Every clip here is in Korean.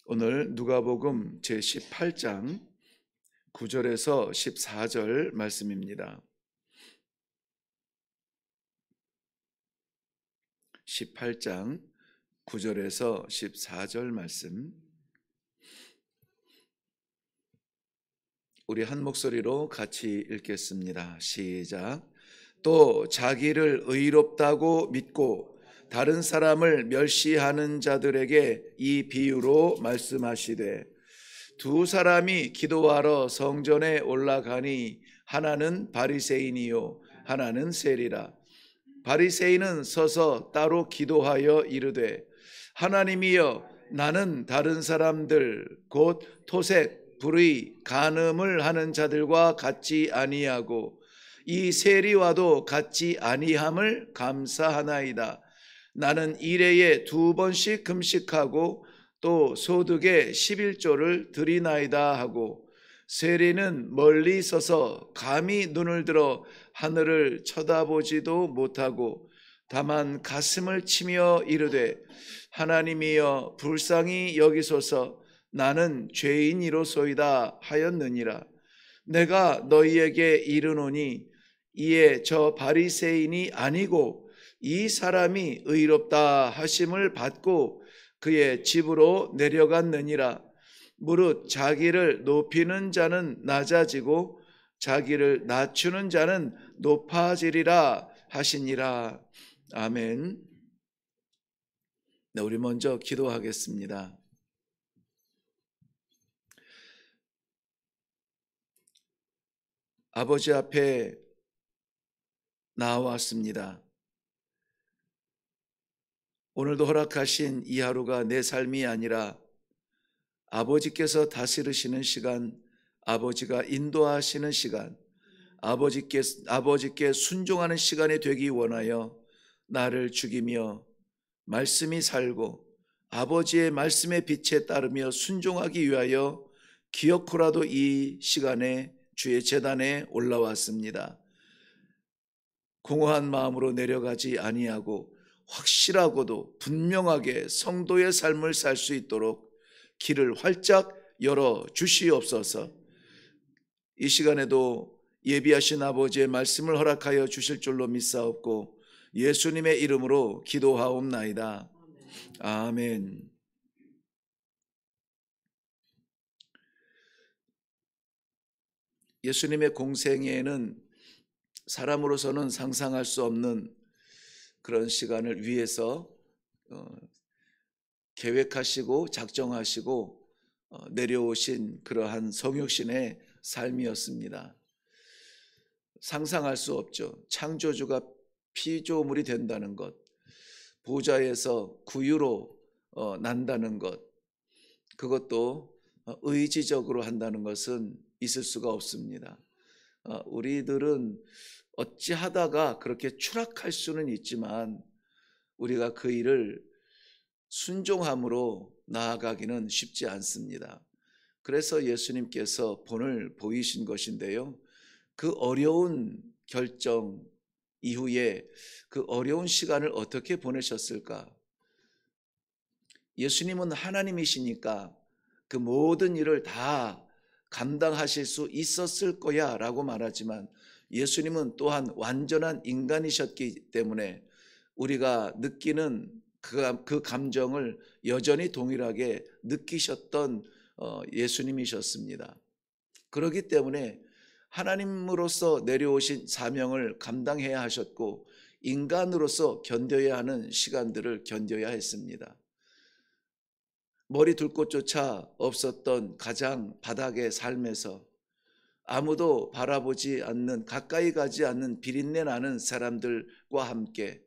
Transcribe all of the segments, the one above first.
오늘 누가복음 제18장 9절에서 14절 말씀입니다. 18장 9절에서 14절 말씀, 우리 한 목소리로 같이 읽겠습니다. 시작. 또 자기를 의롭다고 믿고 다른 사람을 멸시하는 자들에게 이 비유로 말씀하시되, 두 사람이 기도하러 성전에 올라가니 하나는 바리새인이요 하나는 세리라. 바리새인은 서서 따로 기도하여 이르되, 하나님이여, 나는 다른 사람들 곧 토색, 불의, 간음을 하는 자들과 같지 아니하고 이 세리와도 같지 아니함을 감사하나이다. 나는 일해에 2번씩 금식하고 또 소득의 11조를 드리나이다 하고, 세리는 멀리 서서 감히 눈을 들어 하늘을 쳐다보지도 못하고 다만 가슴을 치며 이르되, 하나님이여 불쌍히 여기소서, 나는 죄인이로소이다 하였느니라. 내가 너희에게 이르노니 이에 저 바리새인이 아니고 이 사람이 의롭다 하심을 받고 그의 집으로 내려갔느니라. 무릇 자기를 높이는 자는 낮아지고 자기를 낮추는 자는 높아지리라 하시니라. 아멘. 네, 우리 먼저 기도하겠습니다. 아버지 앞에 나왔습니다. 오늘도 허락하신 이 하루가 내 삶이 아니라 아버지께서 다스리시는 시간, 아버지가 인도하시는 시간, 아버지께 순종하는 시간이 되기 원하여 나를 죽이며 말씀이 살고 아버지의 말씀의 빛에 따르며 순종하기 위하여 기어코라도 이 시간에 주의 제단에 올라왔습니다. 공허한 마음으로 내려가지 아니하고 확실하고도 분명하게 성도의 삶을 살 수 있도록 길을 활짝 열어 주시옵소서. 이 시간에도 예비하신 아버지의 말씀을 허락하여 주실 줄로 믿사옵고 예수님의 이름으로 기도하옵나이다. 아멘. 예수님의 공생애에는 사람으로서는 상상할 수 없는 그런 시간을 위해서 계획하시고 작정하시고 내려오신 그러한 성육신의 삶이었습니다. 상상할 수 없죠. 창조주가 피조물이 된다는 것, 보좌에서 구유로 난다는 것, 그것도 의지적으로 한다는 것은 있을 수가 없습니다. 우리들은 어찌하다가 그렇게 추락할 수는 있지만 우리가 그 일을 순종함으로 나아가기는 쉽지 않습니다. 그래서 예수님께서 본을 보이신 것인데요, 그 어려운 결정 이후에 그 어려운 시간을 어떻게 보내셨을까? 예수님은 하나님이시니까 그 모든 일을 다 감당하실 수 있었을 거야 라고 말하지만, 예수님은 또한 완전한 인간이셨기 때문에 우리가 느끼는 그 감정을 여전히 동일하게 느끼셨던 예수님이셨습니다. 그렇기 때문에 하나님으로서 내려오신 사명을 감당해야 하셨고 인간으로서 견뎌야 하는 시간들을 견뎌야 했습니다. 머리 둘 곳조차 없었던 가장 바닥의 삶에서 아무도 바라보지 않는, 가까이 가지 않는 비린내 나는 사람들과 함께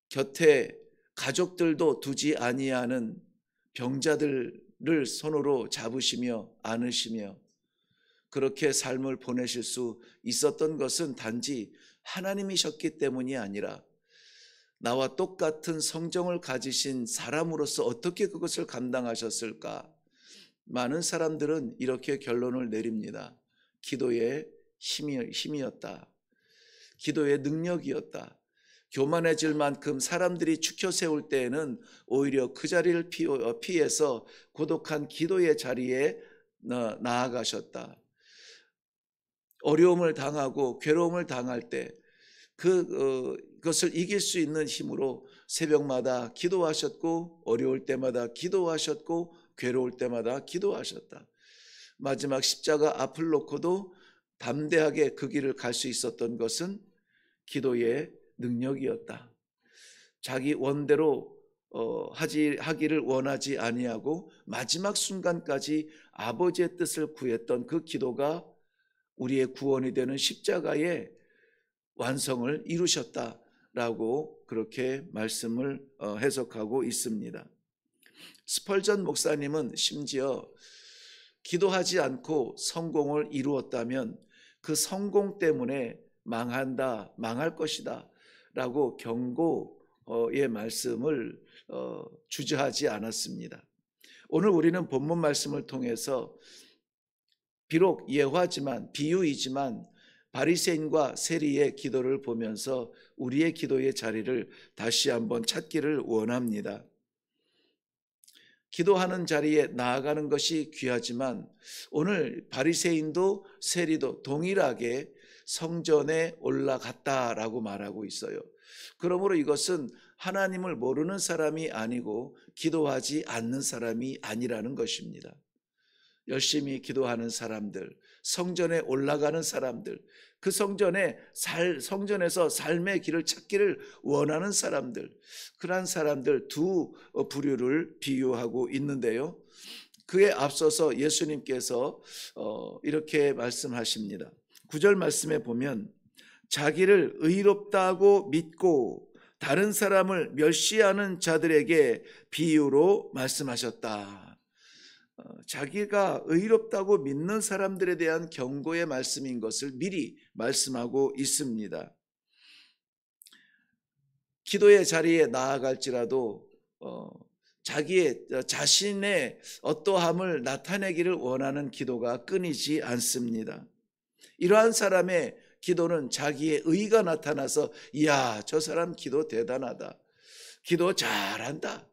곁에 가족들도 두지 아니하는 병자들을 손으로 잡으시며 안으시며 그렇게 삶을 보내실 수 있었던 것은 단지 하나님이셨기 때문이 아니라 나와 똑같은 성정을 가지신 사람으로서 어떻게 그것을 감당하셨을까? 많은 사람들은 이렇게 결론을 내립니다. 기도의 힘이었다. 기도의 능력이었다. 교만해질 만큼 사람들이 추켜 세울 때에는 오히려 그 자리를 피해서 고독한 기도의 자리에 나아가셨다. 어려움을 당하고 괴로움을 당할 때 그것을 이길 수 있는 힘으로 새벽마다 기도하셨고, 어려울 때마다 기도하셨고, 괴로울 때마다 기도하셨다. 마지막 십자가 앞을 놓고도 담대하게 그 길을 갈 수 있었던 것은 기도의 능력이었다. 자기 원대로 하기를 원하지 아니하고 마지막 순간까지 아버지의 뜻을 구했던 그 기도가 우리의 구원이 되는 십자가의 완성을 이루셨다라고 그렇게 말씀을 해석하고 있습니다. 스펄전 목사님은 심지어 기도하지 않고 성공을 이루었다면 그 성공 때문에 망한다, 망할 것이다 라고 경고의 말씀을 주저하지 않았습니다. 오늘 우리는 본문 말씀을 통해서 비록 예화지만, 비유이지만 바리새인과 세리의 기도를 보면서 우리의 기도의 자리를 다시 한번 찾기를 원합니다. 기도하는 자리에 나아가는 것이 귀하지만 오늘 바리새인도 세리도 동일하게 성전에 올라갔다라고 말하고 있어요. 그러므로 이것은 하나님을 모르는 사람이 아니고 기도하지 않는 사람이 아니라는 것입니다. 열심히 기도하는 사람들, 성전에 올라가는 사람들, 그 성전에서 삶의 길을 찾기를 원하는 사람들, 그러한 사람들 두 부류를 비유하고 있는데요. 그에 앞서서 예수님께서 이렇게 말씀하십니다. 9절 말씀에 보면 자기를 의롭다고 믿고 다른 사람을 멸시하는 자들에게 비유로 말씀하셨다. 자기가 의롭다고 믿는 사람들에 대한 경고의 말씀인 것을 미리 말씀하고 있습니다. 기도의 자리에 나아갈지라도 자신의 어떠함을 나타내기를 원하는 기도가 끊이지 않습니다. 이러한 사람의 기도는 자기의 의가 나타나서 이야, 저 사람 기도 대단하다, 기도 잘한다,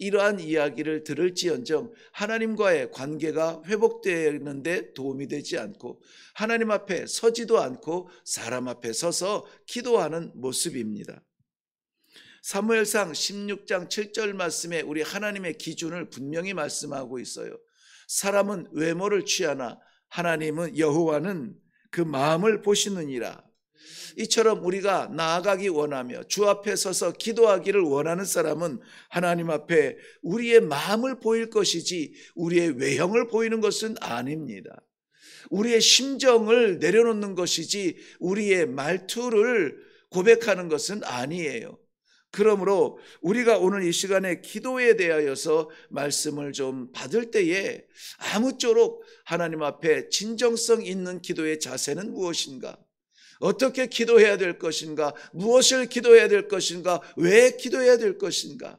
이러한 이야기를 들을지언정 하나님과의 관계가 회복되는데 도움이 되지 않고 하나님 앞에 서지도 않고 사람 앞에 서서 기도하는 모습입니다. 사무엘상 16장 7절 말씀에 우리 하나님의 기준을 분명히 말씀하고 있어요. 사람은 외모를 취하나 하나님은 여호와는 그 마음을 보시느니라. 이처럼 우리가 나아가기 원하며 주 앞에 서서 기도하기를 원하는 사람은 하나님 앞에 우리의 마음을 보일 것이지 우리의 외형을 보이는 것은 아닙니다. 우리의 심정을 내려놓는 것이지 우리의 말투를 고백하는 것은 아니에요. 그러므로 우리가 오늘 이 시간에 기도에 대하여서 말씀을 좀 받을 때에 아무쪼록 하나님 앞에 진정성 있는 기도의 자세는 무엇인가? 어떻게 기도해야 될 것인가? 무엇을 기도해야 될 것인가? 왜 기도해야 될 것인가?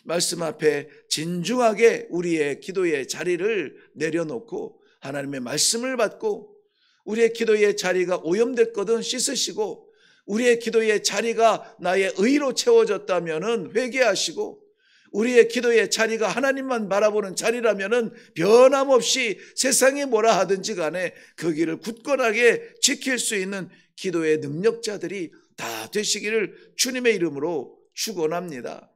말씀 앞에 진중하게 우리의 기도의 자리를 내려놓고 하나님의 말씀을 받고 우리의 기도의 자리가 오염됐거든 씻으시고 우리의 기도의 자리가 나의 의로 채워졌다면 회개하시고 우리의 기도의 자리가 하나님만 바라보는 자리라면 변함없이 세상이 뭐라 하든지 간에 그 길을 굳건하게 지킬 수 있는 기도의 능력자들이 다 되시기를 주님의 이름으로 축원합니다.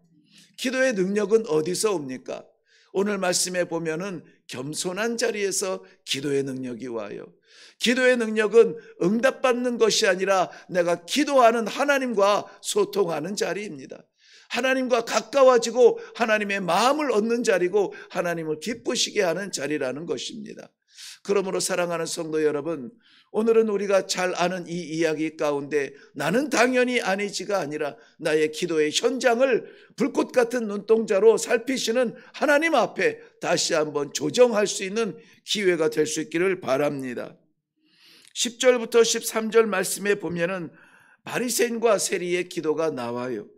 기도의 능력은 어디서 옵니까? 오늘 말씀에 보면은 겸손한 자리에서 기도의 능력이 와요. 기도의 능력은 응답받는 것이 아니라 내가 기도하는 하나님과 소통하는 자리입니다. 하나님과 가까워지고 하나님의 마음을 얻는 자리고 하나님을 기쁘시게 하는 자리라는 것입니다. 그러므로 사랑하는 성도 여러분, 오늘은 우리가 잘 아는 이 이야기 가운데 나는 당연히 아니지가 아니라 나의 기도의 현장을 불꽃 같은 눈동자로 살피시는 하나님 앞에 다시 한번 조정할 수 있는 기회가 될 수 있기를 바랍니다. 10절부터 13절 말씀에 보면은 바리새인과 세리의 기도가 나와요.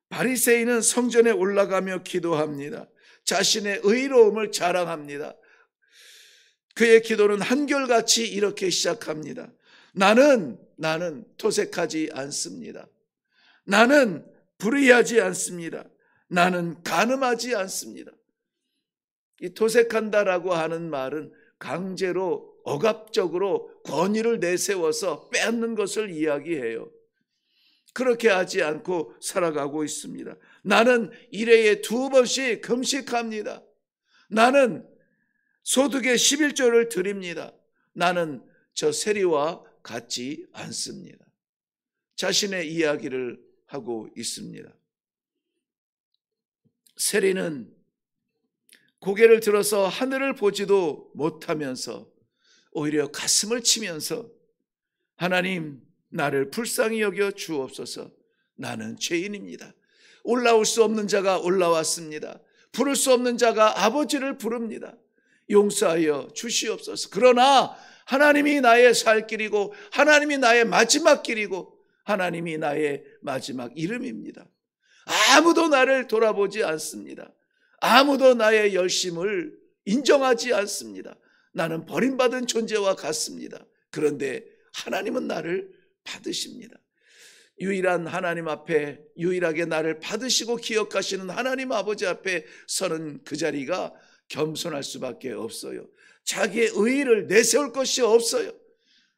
바리새인은 성전에 올라가며 기도합니다. 자신의 의로움을 자랑합니다. 그의 기도는 한결같이 이렇게 시작합니다. 나는 토색하지 않습니다. 나는 불의하지 않습니다. 나는 간음하지 않습니다. 이 토색한다라고 하는 말은 강제로 억압적으로 권위를 내세워서 빼앗는 것을 이야기해요. 그렇게 하지 않고 살아가고 있습니다. 나는 1회에 2번씩 금식합니다. 나는 소득의 11조를 드립니다. 나는 저 세리와 같지 않습니다. 자신의 이야기를 하고 있습니다. 세리는 고개를 들어서 하늘을 보지도 못하면서 오히려 가슴을 치면서 하나님, 나를 불쌍히 여겨 주옵소서. 나는 죄인입니다. 올라올 수 없는 자가 올라왔습니다. 부를 수 없는 자가 아버지를 부릅니다. 용서하여 주시옵소서. 그러나 하나님이 나의 살 길이고 하나님이 나의 마지막 길이고 하나님이 나의 마지막 이름입니다. 아무도 나를 돌아보지 않습니다. 아무도 나의 열심을 인정하지 않습니다. 나는 버림받은 존재와 같습니다. 그런데 하나님은 나를 받으십니다. 유일한 하나님 앞에 유일하게 나를 받으시고 기억하시는 하나님 아버지 앞에 서는 그 자리가 겸손할 수밖에 없어요. 자기의 의의를 내세울 것이 없어요.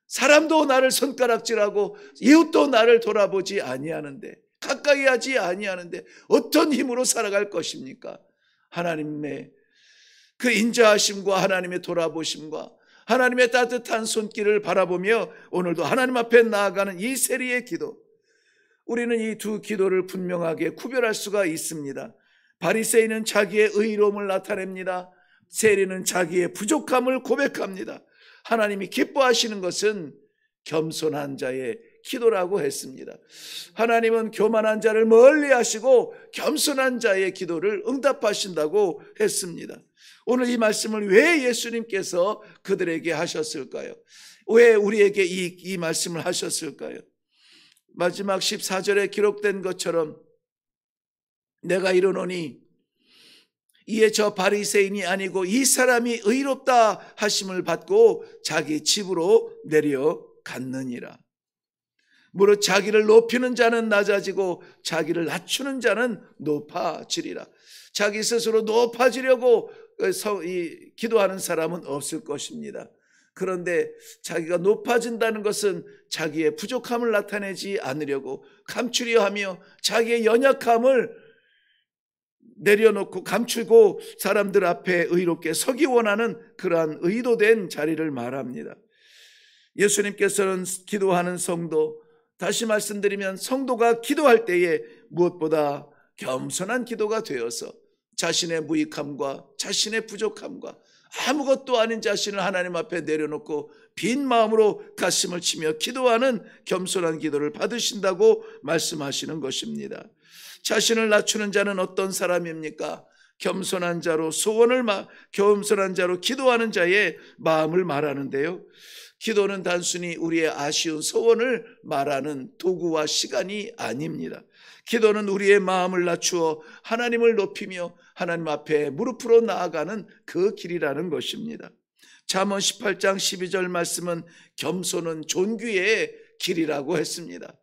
사람도 나를 손가락질하고 이웃도 나를 돌아보지 아니하는데, 가까이 하지 아니하는데 어떤 힘으로 살아갈 것입니까? 하나님의 그 인자하심과 하나님의 돌아보심과 하나님의 따뜻한 손길을 바라보며 오늘도 하나님 앞에 나아가는 이 세리의 기도, 우리는 이 두 기도를 분명하게 구별할 수가 있습니다. 바리새인은 자기의 의로움을 나타냅니다. 세리는 자기의 부족함을 고백합니다. 하나님이 기뻐하시는 것은 겸손한 자의 기도라고 했습니다. 하나님은 교만한 자를 멀리 하시고 겸손한 자의 기도를 응답하신다고 했습니다. 오늘 이 말씀을 왜 예수님께서 그들에게 하셨을까요? 왜 우리에게 이 말씀을 하셨을까요? 마지막 14절에 기록된 것처럼 내가 이르노니 이에 저 바리새인이 아니고 이 사람이 의롭다 하심을 받고 자기 집으로 내려갔느니라. 무릇 자기를 높이는 자는 낮아지고 자기를 낮추는 자는 높아지리라. 자기 스스로 높아지려고 기도하는 사람은 없을 것입니다. 그런데 자기가 높아진다는 것은 자기의 부족함을 나타내지 않으려고 감추려 하며 자기의 연약함을 내려놓고 감추고 사람들 앞에 의롭게 서기 원하는 그러한 의도된 자리를 말합니다. 예수님께서는 기도하는 성도, 다시 말씀드리면 성도가 기도할 때에 무엇보다 겸손한 기도가 되어서 자신의 무익함과 자신의 부족함과 아무것도 아닌 자신을 하나님 앞에 내려놓고 빈 마음으로 가슴을 치며 기도하는 겸손한 기도를 받으신다고 말씀하시는 것입니다. 자신을 낮추는 자는 어떤 사람입니까? 겸손한 자로 겸손한 자로 기도하는 자의 마음을 말하는데요. 기도는 단순히 우리의 아쉬운 소원을 말하는 도구와 시간이 아닙니다. 기도는 우리의 마음을 낮추어 하나님을 높이며 하나님 앞에 무릎으로 나아가는 그 길이라는 것입니다. 잠언 18장 12절 말씀은 겸손은 존귀의 길이라고 했습니다.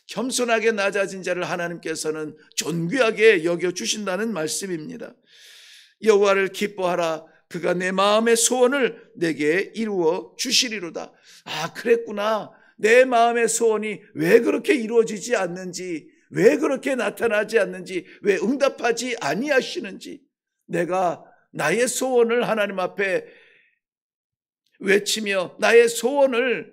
겸손하게 낮아진 자를 하나님께서는 존귀하게 여겨주신다는 말씀입니다. 여호와를 기뻐하라. 그가 내 마음의 소원을 내게 이루어 주시리로다. 아, 그랬구나. 내 마음의 소원이 왜 그렇게 이루어지지 않는지, 왜 그렇게 나타나지 않는지, 왜 응답하지 아니하시는지, 내가 나의 소원을 하나님 앞에 외치며 나의 소원을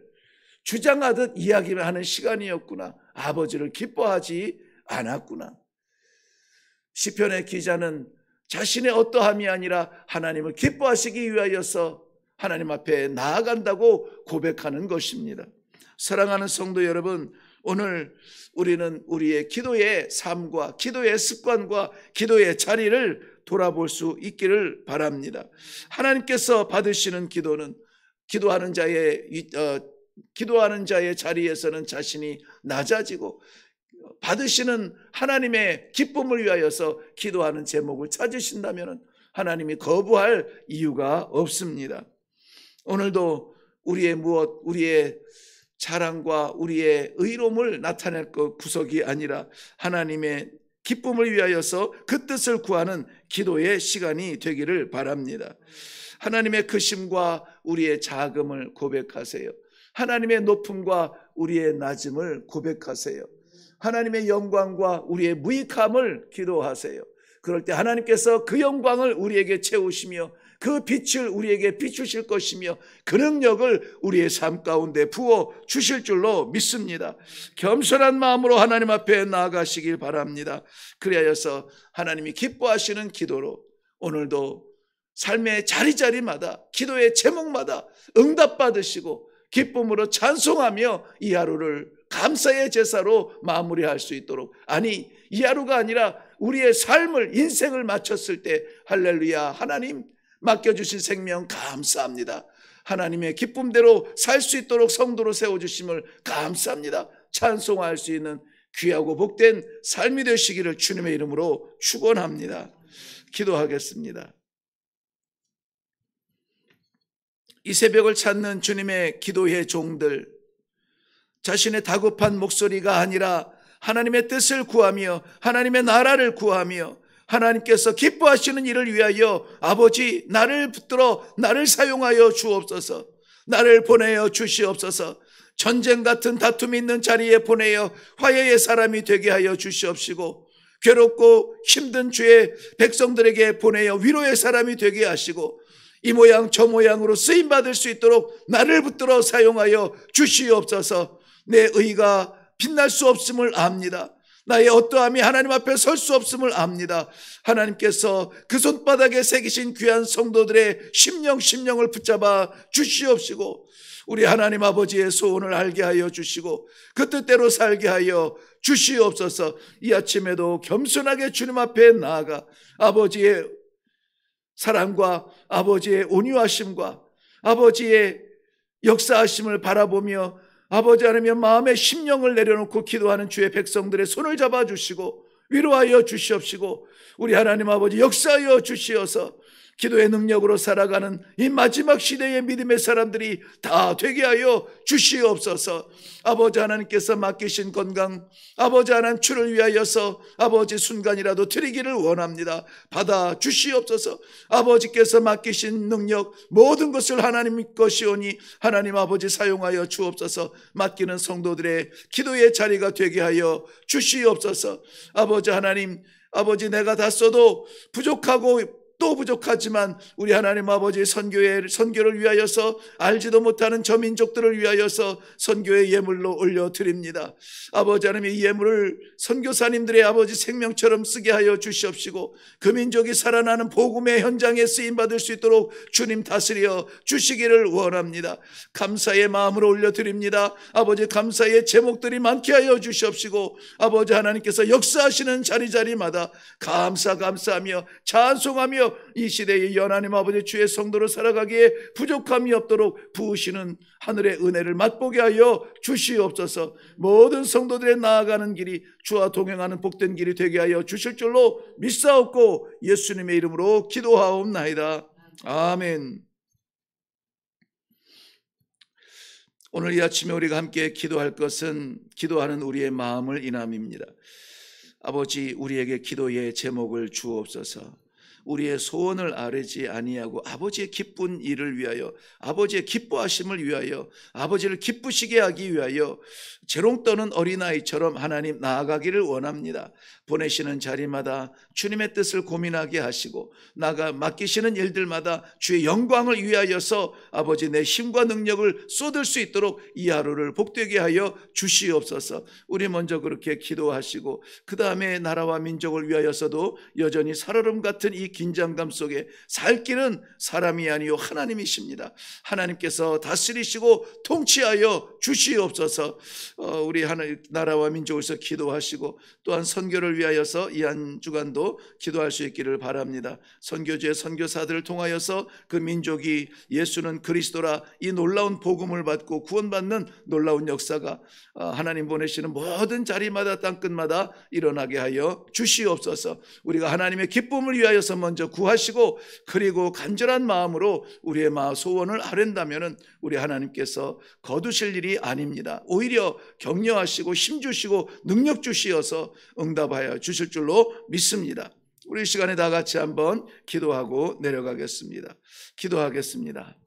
주장하듯 이야기를 하는 시간이었구나. 아버지를 기뻐하지 않았구나. 시편의 기자는 자신의 어떠함이 아니라 하나님을 기뻐하시기 위하여서 하나님 앞에 나아간다고 고백하는 것입니다. 사랑하는 성도 여러분, 오늘 우리는 우리의 기도의 삶과 기도의 습관과 기도의 자리를 돌아볼 수 있기를 바랍니다. 하나님께서 받으시는 기도는 기도하는 자의 자리에서는 자신이 낮아지고 받으시는 하나님의 기쁨을 위하여서 기도하는 제목을 찾으신다면 하나님이 거부할 이유가 없습니다. 오늘도 우리의 자랑과 우리의 의로움을 나타낼 것 구석이 아니라 하나님의 기쁨을 위하여서 그 뜻을 구하는 기도의 시간이 되기를 바랍니다. 하나님의 크심과 우리의 작음을 고백하세요. 하나님의 높음과 우리의 낮음을 고백하세요. 하나님의 영광과 우리의 무익함을 기도하세요. 그럴 때 하나님께서 그 영광을 우리에게 채우시며 그 빛을 우리에게 비추실 것이며 그 능력을 우리의 삶 가운데 부어 주실 줄로 믿습니다. 겸손한 마음으로 하나님 앞에 나아가시길 바랍니다. 그리하여서 하나님이 기뻐하시는 기도로 오늘도 삶의 자리자리마다 기도의 제목마다 응답받으시고 기쁨으로 찬송하며 이 하루를 감사의 제사로 마무리할 수 있도록, 아니 이 하루가 아니라 우리의 삶을 인생을 마쳤을 때 할렐루야, 하나님 맡겨주신 생명 감사합니다. 하나님의 기쁨대로 살 수 있도록 성도로 세워주심을 감사합니다. 찬송할 수 있는 귀하고 복된 삶이 되시기를 주님의 이름으로 축원합니다. 기도하겠습니다. 이 새벽을 찾는 주님의 기도의 종들, 자신의 다급한 목소리가 아니라 하나님의 뜻을 구하며 하나님의 나라를 구하며 하나님께서 기뻐하시는 일을 위하여 아버지 나를 붙들어 나를 사용하여 주옵소서, 나를 보내어 주시옵소서, 전쟁 같은 다툼이 있는 자리에 보내어 화해의 사람이 되게 하여 주시옵시고, 괴롭고 힘든 주의 백성들에게 보내어 위로의 사람이 되게 하시고, 이 모양 저 모양으로 쓰임받을 수 있도록 나를 붙들어 사용하여 주시옵소서. 내 의가 빛날 수 없음을 압니다. 나의 어떠함이 하나님 앞에 설 수 없음을 압니다. 하나님께서 그 손바닥에 새기신 귀한 성도들의 심령을 붙잡아 주시옵시고, 우리 하나님 아버지의 소원을 알게 하여 주시고 그 뜻대로 살게 하여 주시옵소서. 이 아침에도 겸손하게 주님 앞에 나아가 아버지의 사랑과 아버지의 온유하심과 아버지의 역사하심을 바라보며 아버지 하나님 마음의 심령을 내려놓고 기도하는 주의 백성들의 손을 잡아주시고 위로하여 주시옵시고, 우리 하나님 아버지 역사하여 주시어서 기도의 능력으로 살아가는 이 마지막 시대의 믿음의 사람들이 다 되게 하여 주시옵소서. 아버지 하나님께서 맡기신 건강, 아버지 하나님 주를 위하여서 아버지 순간이라도 드리기를 원합니다. 받아 주시옵소서. 아버지께서 맡기신 능력 모든 것을 하나님 것이오니 하나님 아버지 사용하여 주옵소서. 맡기는 성도들의 기도의 자리가 되게 하여 주시옵소서. 아버지 하나님, 아버지 내가 다 써도 부족하고 또 부족하지만 우리 하나님 아버지 선교를 위하여서 알지도 못하는 저 민족들을 위하여서 선교의 예물로 올려드립니다. 아버지 하나님 이 예물을 선교사님들의 아버지 생명처럼 쓰게 하여 주시옵시고 그 민족이 살아나는 복음의 현장에 쓰임받을 수 있도록 주님 다스려 주시기를 원합니다. 감사의 마음으로 올려드립니다. 아버지 감사의 제목들이 많게 하여 주시옵시고 아버지 하나님께서 역사하시는 자리자리마다 감사하며 찬송하며 이 시대의 하나님 아버지 주의 성도로 살아가기에 부족함이 없도록 부으시는 하늘의 은혜를 맛보게 하여 주시옵소서. 모든 성도들의 나아가는 길이 주와 동행하는 복된 길이 되게 하여 주실 줄로 믿사옵고 예수님의 이름으로 기도하옵나이다. 아멘. 오늘 이 아침에 우리가 함께 기도할 것은 기도하는 우리의 마음을 인함입니다. 아버지 우리에게 기도의 제목을 주옵소서. 우리의 소원을 아뢰지 아니하고 아버지의 기쁜 일을 위하여, 아버지의 기뻐하심을 위하여, 아버지를 기쁘시게 하기 위하여 재롱 떠는 어린아이처럼 하나님 나아가기를 원합니다. 보내시는 자리마다 주님의 뜻을 고민하게 하시고 나가 맡기시는 일들마다 주의 영광을 위하여서 아버지 내 힘과 능력을 쏟을 수 있도록 이 하루를 복되게 하여 주시옵소서. 우리 먼저 그렇게 기도하시고 그 다음에 나라와 민족을 위하여서도 여전히 살얼음 같은 이 긴장감 속에 살 길은 사람이 아니요 하나님이십니다. 하나님께서 다스리시고 통치하여 주시옵소서. 우리 하나님 나라와 민족에서 기도하시고 또한 선교를 위하여서 이 한 주간도 기도할 수 있기를 바랍니다. 선교주의 선교사들을 통하여서 그 민족이 예수는 그리스도라 이 놀라운 복음을 받고 구원받는 놀라운 역사가 하나님 보내시는 모든 자리마다 땅끝마다 일어나게 하여 주시옵소서. 우리가 하나님의 기쁨을 위하여서 먼저 구하시고 그리고 간절한 마음으로 우리의 소원을 아랜다면 우리 하나님께서 거두실 일이 아닙니다. 오히려 격려하시고 힘주시고 능력 주시어서 응답하여 주실 줄로 믿습니다. 우리 이 시간에 다 같이 한번 기도하고 내려가겠습니다. 기도하겠습니다.